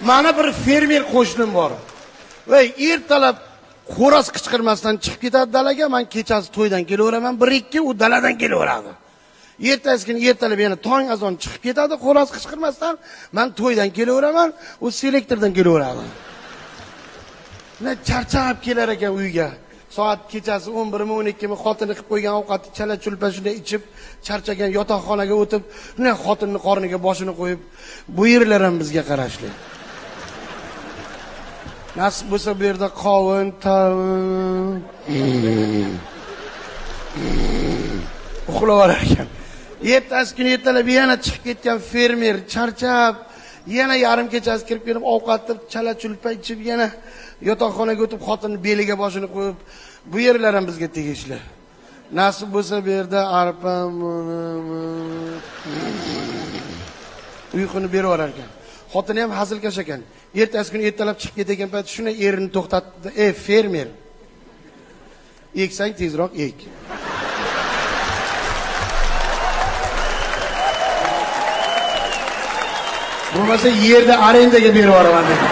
Mana bir fermer qo'shnim bor. Voy, ertalab xo'roz qichqirmasdan chiqib ketadi dalaga, men kechasi to'ydan kelaveraman, 1-2 u daladan kelaveradi. Ertasi kuni ertalab yana tong azon chiqib ketadi, xo'roz qichqirmasdan, men to'ydan kelaveraman, u selektordan kelaveradi. Ne charchab kelar ekan uyga. Soat kechasi 11-12 xotini qilib qo'ygan ovqatni chala-chulpa shunday ichib, charchagan yotoqxonaga o'tib, ne xotinning qorniga boshini qo'yib, bu yerlar ham bizga qarashli. Nasib bo'lsa bu yerda qovun, uxlab ekan. Ertasi kuni ertalab yana chiqib ketgan fermer charchab, yana yarim kechasi kirib kelib ovqatni chala-chulpa ichib, yana yotoqxonaga o'tib xotinning beliga boshini qo'yib, bu yerlar ham bizga tegishli. Nasib bo'lsa bu yerda arpa uyquni berib orar ekan. Xotini ham hazilkash ekan. Ertasi kuni ertalab chiqib ketgan payt shuni erini to'xtatdi. Ey fermer. Eksang tezroq ek. Bo'lmasa yerda arendaga berib yuboraman dedi.